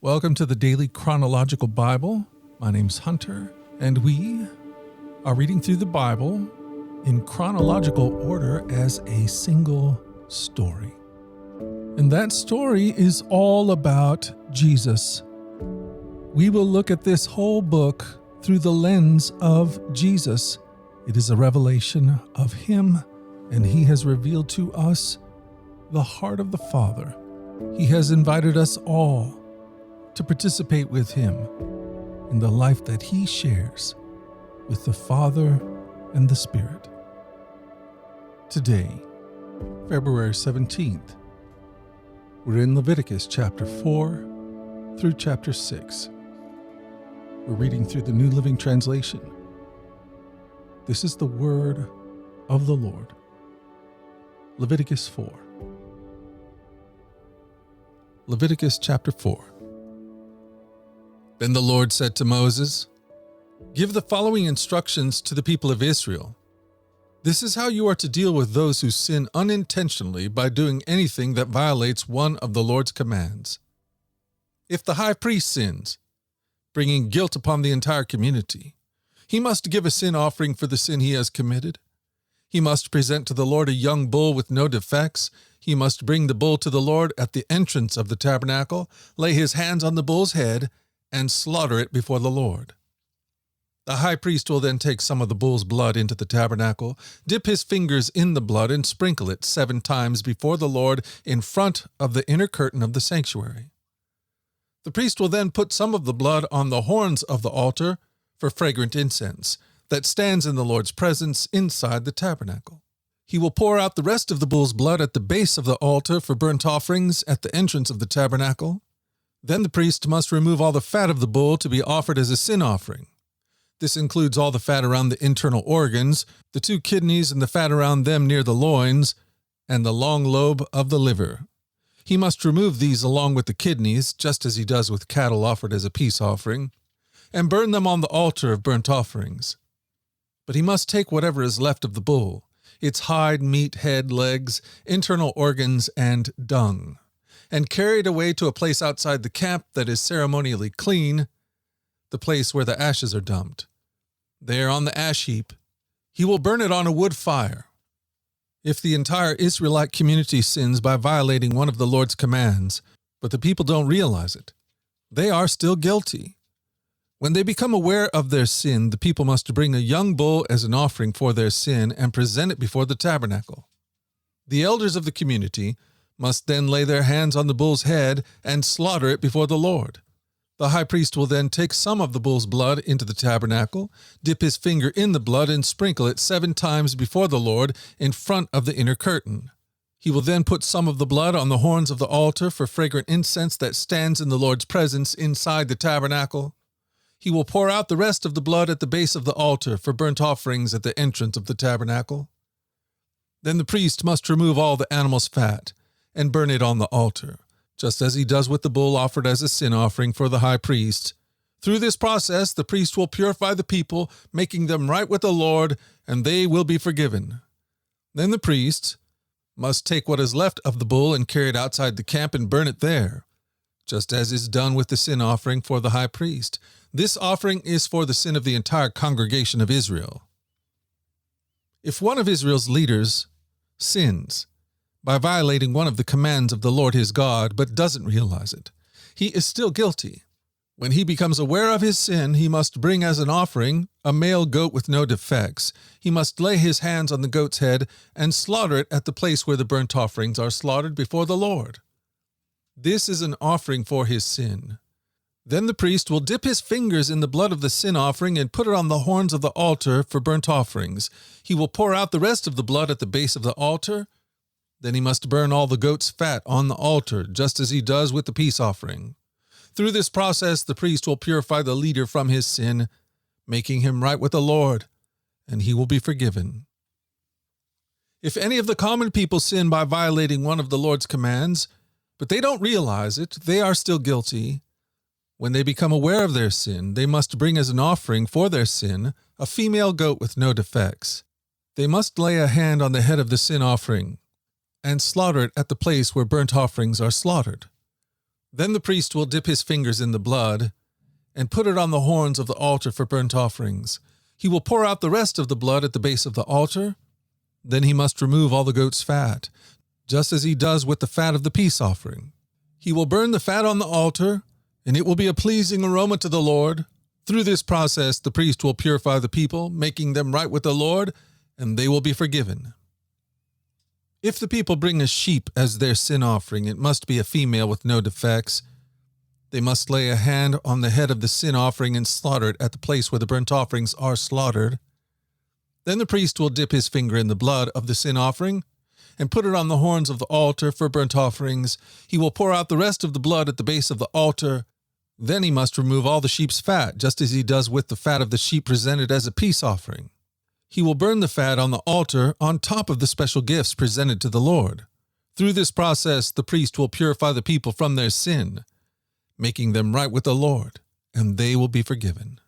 Welcome to the Daily Chronological Bible. My name's Hunter, and we are reading through the Bible in chronological order as a single story. And that story is all about Jesus. We will look at this whole book through the lens of Jesus. It is a revelation of Him, and He has revealed to us the heart of the Father. He has invited us all to participate with Him in the life that He shares with the Father and the Spirit. Today, February 17th, we're in Leviticus chapter 4 through chapter 6. We're reading through the New Living Translation. This is the word of the Lord. Leviticus 4. Leviticus chapter 4. Then the Lord said to Moses, "Give the following instructions to the people of Israel. This is how you are to deal with those who sin unintentionally by doing anything that violates one of the Lord's commands. If the high priest sins, bringing guilt upon the entire community, he must give a sin offering for the sin he has committed. He must present to the Lord a young bull with no defects. He must bring the bull to the Lord at the entrance of the tabernacle, lay his hands on the bull's head, and slaughter it before the Lord. The high priest will then take some of the bull's blood into the tabernacle, dip his fingers in the blood, and sprinkle it 7 times before the Lord in front of the inner curtain of the sanctuary. The priest will then put some of the blood on the horns of the altar for fragrant incense that stands in the Lord's presence inside the tabernacle. He will pour out the rest of the bull's blood at the base of the altar for burnt offerings at the entrance of the tabernacle. Then the priest must remove all the fat of the bull to be offered as a sin offering. This includes all the fat around the internal organs, the 2 kidneys and the fat around them near the loins, and the long lobe of the liver. He must remove these along with the kidneys, just as he does with cattle offered as a peace offering, and burn them on the altar of burnt offerings. But he must take whatever is left of the bull, its hide, meat, head, legs, internal organs, and dung, and carry it away to a place outside the camp that is ceremonially clean, the place where the ashes are dumped. There on the ash heap, he will burn it on a wood fire. If the entire Israelite community sins by violating one of the Lord's commands, but the people don't realize it, they are still guilty. When they become aware of their sin, the people must bring a young bull as an offering for their sin and present it before the tabernacle. The elders of the community must then lay their hands on the bull's head and slaughter it before the Lord. The high priest will then take some of the bull's blood into the tabernacle, dip his finger in the blood, and sprinkle it 7 times before the Lord in front of the inner curtain. He will then put some of the blood on the horns of the altar for fragrant incense that stands in the Lord's presence inside the tabernacle. He will pour out the rest of the blood at the base of the altar for burnt offerings at the entrance of the tabernacle. Then the priest must remove all the animal's fat and burn it on the altar, just as he does with the bull offered as a sin offering for the high priest. Through this process, the priest will purify the people, making them right with the Lord, and they will be forgiven. Then the priest must take what is left of the bull and carry it outside the camp and burn it there, just as is done with the sin offering for the high priest. This offering is for the sin of the entire congregation of Israel. If one of Israel's leaders sins by violating one of the commands of the Lord his God, but doesn't realize it, he is still guilty. When he becomes aware of his sin, he must bring as an offering a male goat with no defects. He must lay his hands on the goat's head and slaughter it at the place where the burnt offerings are slaughtered before the Lord. This is an offering for his sin. Then the priest will dip his fingers in the blood of the sin offering and put it on the horns of the altar for burnt offerings. He will pour out the rest of the blood at the base of the altar. Then he must burn all the goat's fat on the altar, just as he does with the peace offering. Through this process, the priest will purify the leader from his sin, making him right with the Lord, and he will be forgiven. If any of the common people sin by violating one of the Lord's commands, but they don't realize it, they are still guilty. When they become aware of their sin, they must bring as an offering for their sin a female goat with no defects. They must lay a hand on the head of the sin offering and slaughter it at the place where burnt offerings are slaughtered. Then the priest will dip his fingers in the blood and put it on the horns of the altar for burnt offerings. He will pour out the rest of the blood at the base of the altar. Then he must remove all the goat's fat, just as he does with the fat of the peace offering. He will burn the fat on the altar, and it will be a pleasing aroma to the Lord. Through this process, the priest will purify the people, making them right with the Lord, and they will be forgiven. If the people bring a sheep as their sin offering, it must be a female with no defects. They must lay a hand on the head of the sin offering and slaughter it at the place where the burnt offerings are slaughtered. Then the priest will dip his finger in the blood of the sin offering and put it on the horns of the altar for burnt offerings. He will pour out the rest of the blood at the base of the altar. Then he must remove all the sheep's fat, just as he does with the fat of the sheep presented as a peace offering. He will burn the fat on the altar on top of the special gifts presented to the Lord. Through this process, the priest will purify the people from their sin, making them right with the Lord, and they will be forgiven.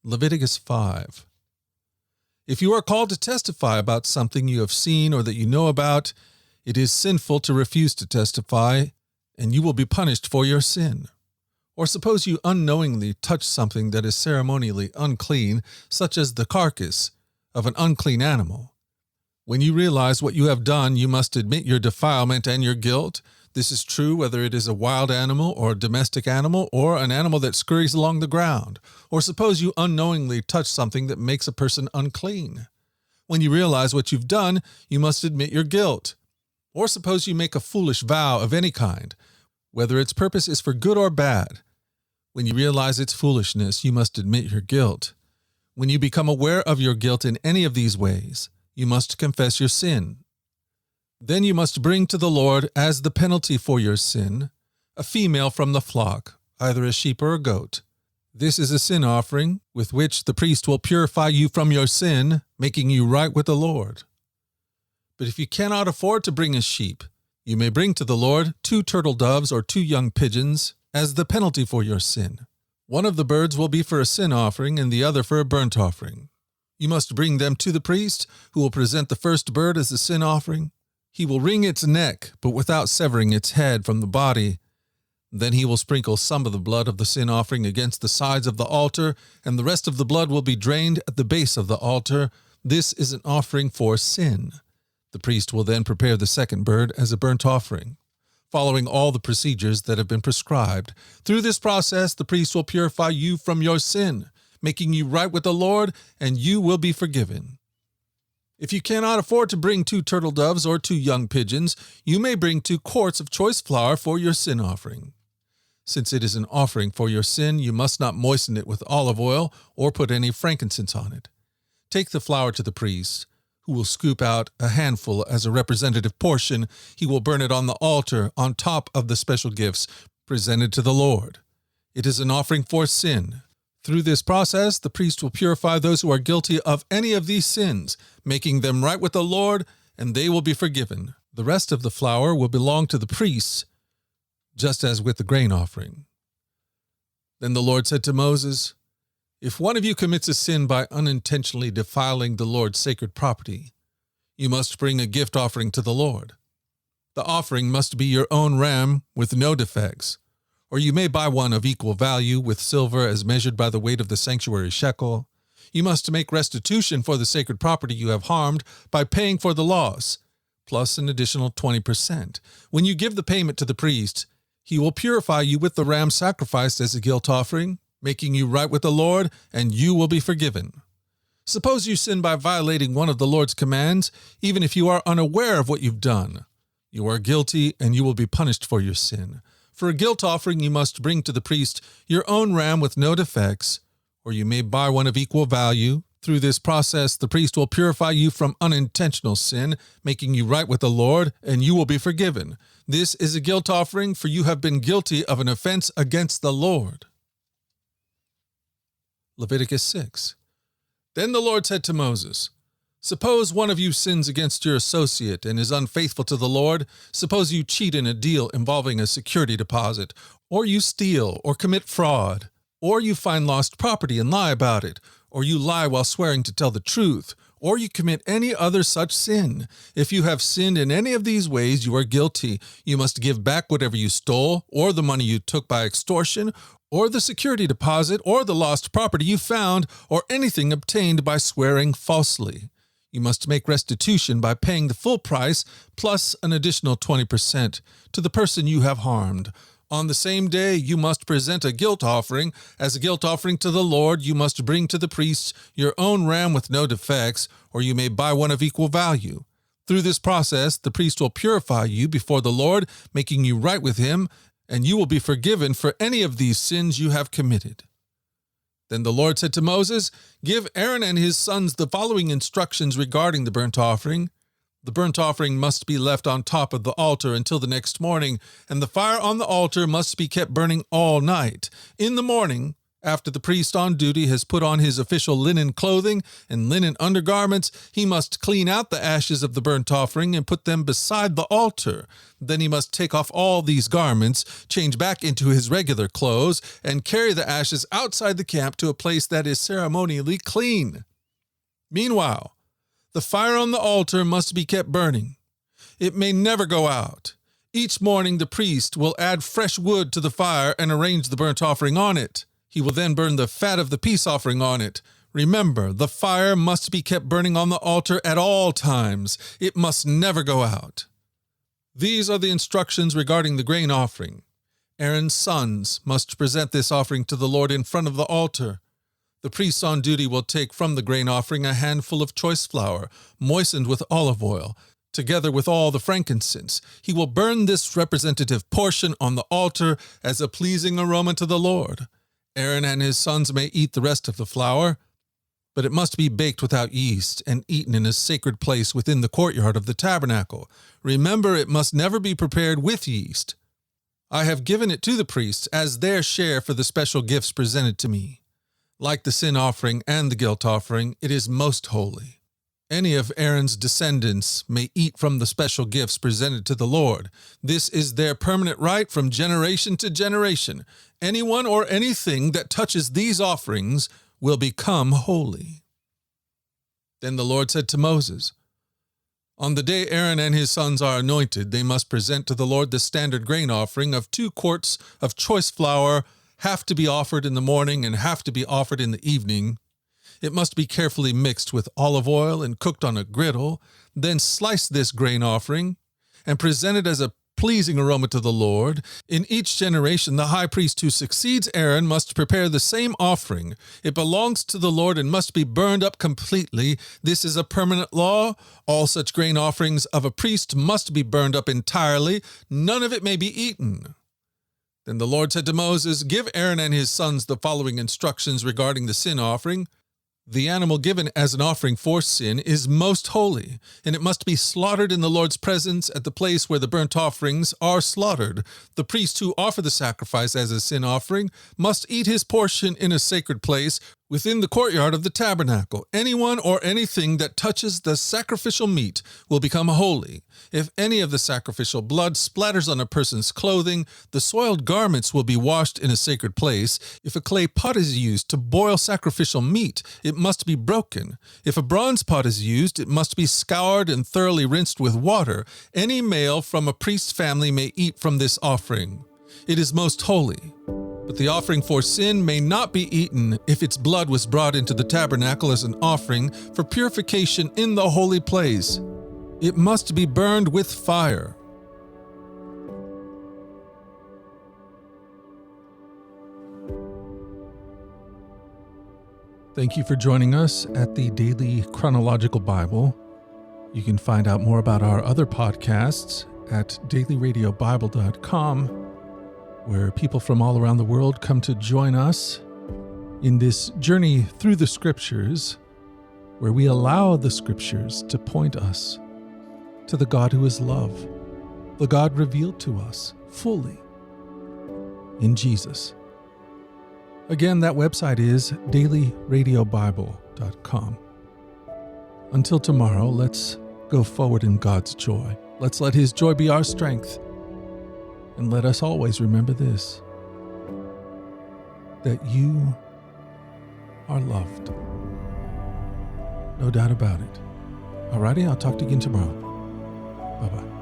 Leviticus 5. If you are called to testify about something you have seen or that you know about, it is sinful to refuse to testify, and you will be punished for your sin. Or suppose you unknowingly touch something that is ceremonially unclean, such as the carcass of an unclean animal. When you realize what you have done, you must admit your defilement and your guilt. This is true whether it is a wild animal or a domestic animal or an animal that scurries along the ground. Or suppose you unknowingly touch something that makes a person unclean. When you realize what you've done, you must admit your guilt. Or suppose you make a foolish vow of any kind, whether its purpose is for good or bad. When you realize its foolishness, you must admit your guilt. When you become aware of your guilt in any of these ways, you must confess your sin. Then you must bring to the Lord as the penalty for your sin a female from the flock, either a sheep or a goat. This is a sin offering with which the priest will purify you from your sin, making you right with the Lord. But if you cannot afford to bring a sheep, you may bring to the Lord 2 turtle doves or 2 young pigeons as the penalty for your sin. One of the birds will be for a sin offering and the other for a burnt offering. You must bring them to the priest, who will present the first bird as a sin offering. He will wring its neck, but without severing its head from the body. Then he will sprinkle some of the blood of the sin offering against the sides of the altar, and the rest of the blood will be drained at the base of the altar. This is an offering for sin. The priest will then prepare the second bird as a burnt offering, following all the procedures that have been prescribed. Through this process, the priest will purify you from your sin, making you right with the Lord, and you will be forgiven. If you cannot afford to bring 2 turtle doves or 2 young pigeons, you may bring 2 quarts of choice flour for your sin offering. Since it is an offering for your sin, you must not moisten it with olive oil or put any frankincense on it. Take the flour to the priest, who will scoop out a handful as a representative portion. He will burn it on the altar on top of the special gifts presented to the Lord. It is an offering for sin. Through this process, the priest will purify those who are guilty of any of these sins, making them right with the Lord, and they will be forgiven. The rest of the flour will belong to the priests, just as with the grain offering. Then the Lord said to Moses, "If one of you commits a sin by unintentionally defiling the Lord's sacred property, you must bring a gift offering to the Lord. The offering must be your own ram with no defects, or you may buy one of equal value with silver as measured by the weight of the sanctuary shekel. You must make restitution for the sacred property you have harmed by paying for the loss, plus an additional 20%. When you give the payment to the priest, he will purify you with the ram sacrificed as a guilt offering, making you right with the Lord, and you will be forgiven. Suppose you sin by violating one of the Lord's commands, even if you are unaware of what you've done. You are guilty, and you will be punished for your sin. For a guilt offering, you must bring to the priest your own ram with no defects, or you may buy one of equal value. Through this process, the priest will purify you from unintentional sin, making you right with the Lord, and you will be forgiven. This is a guilt offering, for you have been guilty of an offense against the Lord." Leviticus 6. Then the Lord said to Moses, "Suppose one of you sins against your associate and is unfaithful to the Lord. Suppose you cheat in a deal involving a security deposit, or you steal or commit fraud, or you find lost property and lie about it, or you lie while swearing to tell the truth, or you commit any other such sin. If you have sinned in any of these ways, you are guilty. You must give back whatever you stole, or the money you took by extortion, or the security deposit, or the lost property you found, or anything obtained by swearing falsely. You must make restitution by paying the full price plus an additional 20% to the person you have harmed. On the same day, you must present a guilt offering. As a guilt offering to the Lord, you must bring to the priest your own ram with no defects, or you may buy one of equal value. Through this process, the priest will purify you before the Lord, making you right with him, and you will be forgiven for any of these sins you have committed. Then the Lord said to Moses, "Give Aaron and his sons the following instructions regarding the burnt offering. The burnt offering must be left on top of the altar until the next morning, and the fire on the altar must be kept burning all night. In the morning, after the priest on duty has put on his official linen clothing and linen undergarments, he must clean out the ashes of the burnt offering and put them beside the altar. Then he must take off all these garments, change back into his regular clothes, and carry the ashes outside the camp to a place that is ceremonially clean. Meanwhile, the fire on the altar must be kept burning. It may never go out. Each morning the priest will add fresh wood to the fire and arrange the burnt offering on it. He will then burn the fat of the peace offering on it. Remember, the fire must be kept burning on the altar at all times. It must never go out. These are the instructions regarding the grain offering. Aaron's sons must present this offering to the Lord in front of the altar. The priest on duty will take from the grain offering a handful of choice flour, moistened with olive oil, together with all the frankincense. He will burn this representative portion on the altar as a pleasing aroma to the Lord. Aaron and his sons may eat the rest of the flour, but it must be baked without yeast and eaten in a sacred place within the courtyard of the tabernacle. Remember, it must never be prepared with yeast. I have given it to the priests as their share for the special gifts presented to me. Like the sin offering and the guilt offering, it is most holy. Any of Aaron's descendants may eat from the special gifts presented to the Lord. This is their permanent right from generation to generation. Anyone or anything that touches these offerings will become holy." Then the Lord said to Moses, "On the day Aaron and his sons are anointed, they must present to the Lord the standard grain offering of 2 quarts of choice flour, half to be offered in the morning and half to be offered in the evening. It must be carefully mixed with olive oil and cooked on a griddle. Then slice this grain offering and present it as a pleasing aroma to the Lord. In each generation, the high priest who succeeds Aaron must prepare the same offering. It belongs to the Lord and must be burned up completely. This is a permanent law. All such grain offerings of a priest must be burned up entirely. None of it may be eaten." Then the Lord said to Moses, "Give Aaron and his sons the following instructions regarding the sin offering. The animal given as an offering for sin is most holy, and it must be slaughtered in the Lord's presence at the place where the burnt offerings are slaughtered. The priests who offer the sacrifice as a sin offering must eat his portion in a sacred place within the courtyard of the tabernacle. Anyone or anything that touches the sacrificial meat will become holy. If any of the sacrificial blood splatters on a person's clothing, the soiled garments will be washed in a sacred place. If a clay pot is used to boil sacrificial meat, it must be broken. If a bronze pot is used, it must be scoured and thoroughly rinsed with water. Any male from a priest's family may eat from this offering. It is most holy. But the offering for sin may not be eaten if its blood was brought into the tabernacle as an offering for purification in the holy place. It must be burned with fire." Thank you for joining us at the Daily Chronological Bible. You can find out more about our other podcasts at dailyradiobible.com, where people from all around the world come to join us in this journey through the Scriptures, where we allow the Scriptures to point us to the God who is love, the God revealed to us fully in Jesus. Again, that website is dailyradiobible.com. Until tomorrow, let's go forward in God's joy. Let's let His joy be our strength. And let us always remember this, that you are loved. No doubt about it. Alrighty, I'll talk to you again tomorrow. Bye-bye.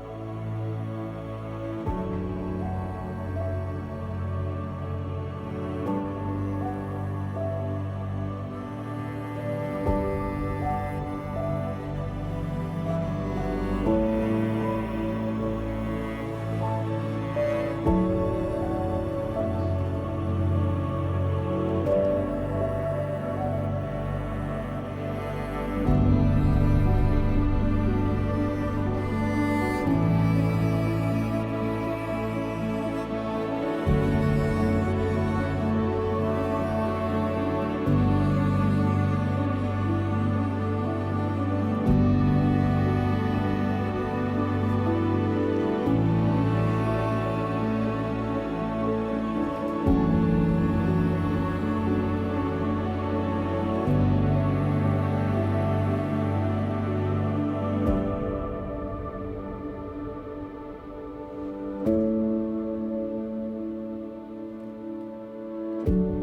you.